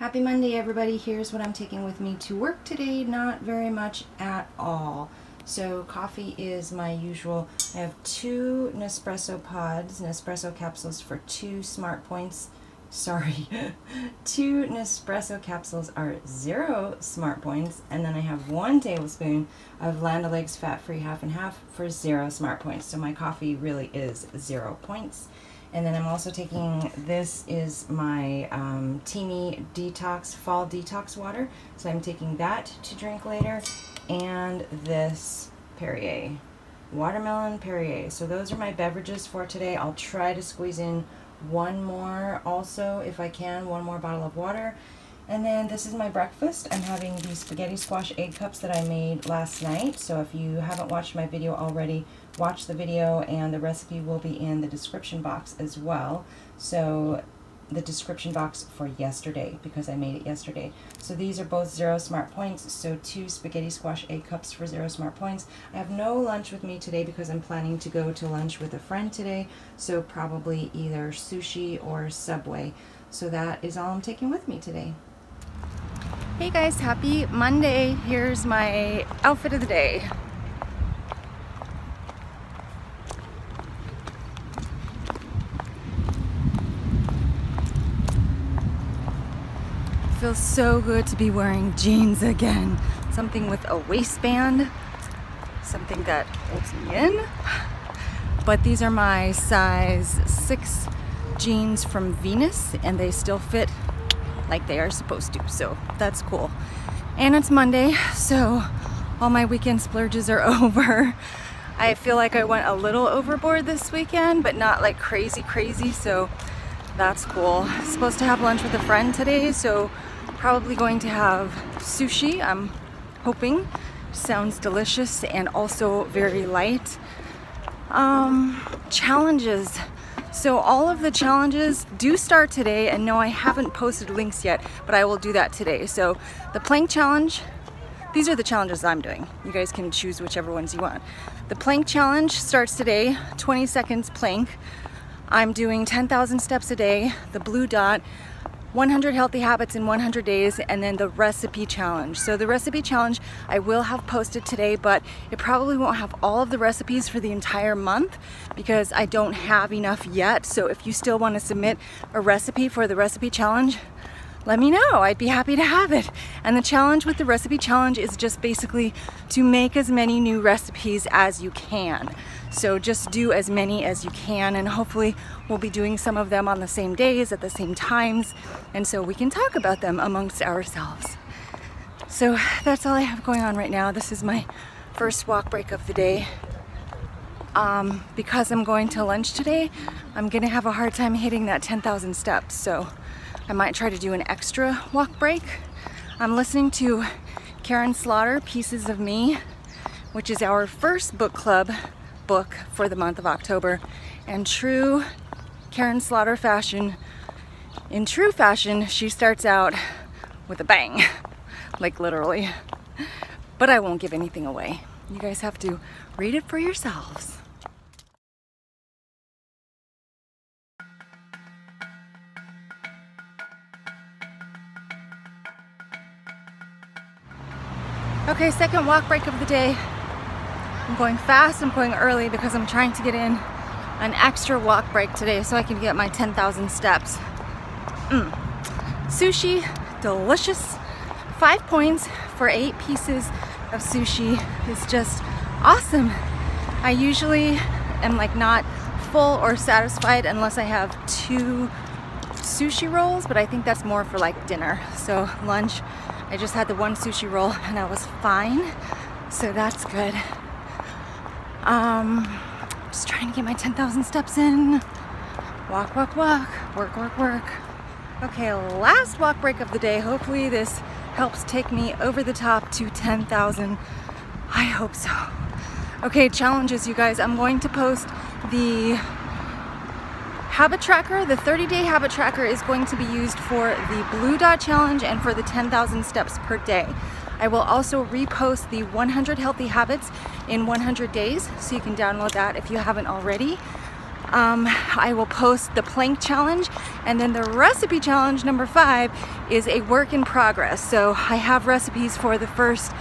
Happy Monday, everybody. Here's what I'm taking with me to work today. Not very much at all. So coffee is my usual. I have 2 Nespresso pods, Nespresso capsules for 2 smart points. Sorry, 2 Nespresso capsules are 0 smart points, and then I have 1 tablespoon of Land O'Lakes fat-free half and half for 0 smart points. So my coffee really is 0 points. And then I'm also taking, this is my Teeny Detox Fall Detox Water. So I'm taking that to drink later. And this Perrier, Watermelon Perrier. So those are my beverages for today. I'll try to squeeze in 1 more also, if I can, 1 more bottle of water. And then this is my breakfast. I'm having these spaghetti squash egg cups that I made last night. So if you haven't watched my video already, watch the video, and the recipe will be in the description box as well. So the description box for yesterday, because I made it yesterday. So these are both 0 smart points. So 2 spaghetti squash egg cups for 0 smart points. I have no lunch with me today because I'm planning to go to lunch with a friend today. So probably either Sushi or Subway. So that is all I'm taking with me today. Hey guys, happy Monday. Here's my outfit of the day. Feels so good to be wearing jeans again. Something with a waistband, something that holds me in. But these are my size 6 jeans from Venus, and they still fit like they are supposed to, so that's cool. And it's Monday, so all my weekend splurges are over. I feel like I went a little overboard this weekend, but not like crazy, so that's cool. Supposed to have lunch with a friend today, so probably going to have sushi, I'm hoping. Sounds delicious and also very light. Challenges. So all of the challenges do start today, and no, I haven't posted links yet, but I will do that today. So the plank challenge, these are the challenges I'm doing. You guys can choose whichever ones you want. The plank challenge starts today, 20 seconds plank. I'm doing 10,000 steps a day, the blue dot, 100 healthy habits in 100 days, and then the recipe challenge. So the recipe challenge I will have posted today, but it probably won't have all of the recipes for the entire month because I don't have enough yet. So if you still want to submit a recipe for the recipe challenge, let me know. I'd be happy to have it. And the challenge with the recipe challenge is just basically to make as many new recipes as you can. So just do as many as you can, and hopefully we'll be doing some of them on the same days at the same times, and so we can talk about them amongst ourselves. So that's all I have going on right now. This is my first walk break of the day. Because I'm going to lunch today, I'm gonna have a hard time hitting that 10,000 steps, so I might try to do an extra walk break. I'm listening to Karen Slaughter, Pieces of Me, which is our first book club book for the month of October, and true Karen Slaughter fashion, in true fashion, she starts out with a bang, like literally, but I won't give anything away. You guys have to read it for yourselves. Okay, second walk break of the day. I'm going fast, I'm going early because I'm trying to get in an extra walk break today so I can get my 10,000 steps. Sushi, delicious. 5 points for 8 pieces of sushi is just awesome. I usually am like not full or satisfied unless I have 2 sushi rolls, but I think that's more for like dinner. So lunch, I just had the 1 sushi roll and I was fine, so that's good. Just trying to get my 10,000 steps in. Walk, walk, walk, work, work, work. Okay, last walk break of the day. Hopefully this helps take me over the top to 10,000. I hope so. Okay, challenges, you guys. I'm going to post the habit tracker. The 30-day habit tracker is going to be used for the blue dot challenge and for the 10,000 steps per day. I will also repost the 100 healthy habits in 100 days, so you can download that if you haven't already. I will post the plank challenge, and then the recipe challenge number 5 is a work in progress. So I have recipes for the first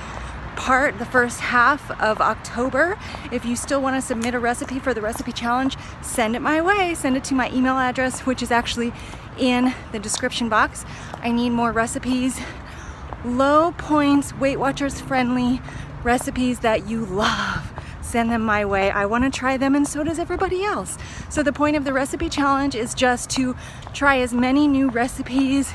half of October. If you still want to submit a recipe for the recipe challenge, send it my way. Send it to my email address, which is actually in the description box. I need more recipes, low points, Weight Watchers friendly recipes that you love. Send them my way. I want to try them, and so does everybody else. So the point of the recipe challenge is just to try as many new recipes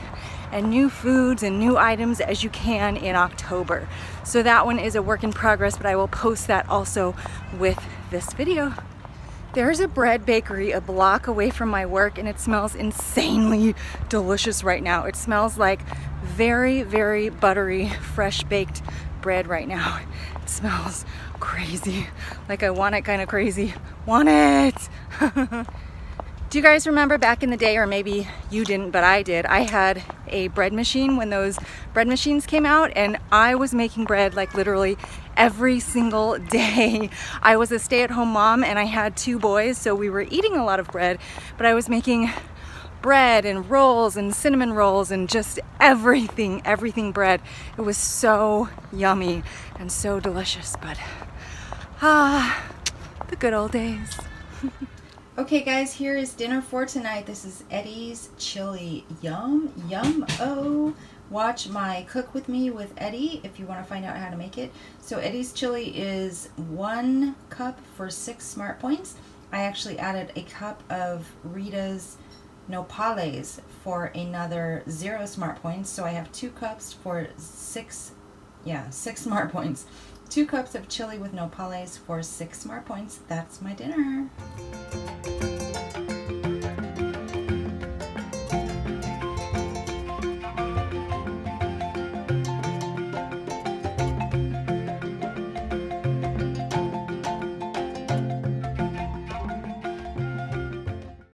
and new foods and new items as you can in October. So that one is a work in progress, but I will post that also with this video. There's a bread bakery a block away from my work, and it smells insanely delicious right now. It smells like very, very buttery, fresh baked bread right now. It smells crazy. Like I want it kind of crazy. Want it! Do you guys remember back in the day, or maybe you didn't, but I did, I had a bread machine when those bread machines came out, and I was making bread like literally every single day. I was a stay-at-home mom and I had 2 boys, so we were eating a lot of bread, but I was making bread and rolls and cinnamon rolls and just everything bread. It was so yummy and so delicious, but the good old days. Okay guys, here is dinner for tonight. This is Eddie's chili. Yum, yum, oh. Watch my Cook With Me with Eddie if you want to find out how to make it. So Eddie's chili is 1 cup for 6 smart points. I actually added a cup of Rita's nopales for another 0 smart points. So I have 2 cups for 6 smart points. 2 cups of chili with nopales for 6 smart points. That's my dinner.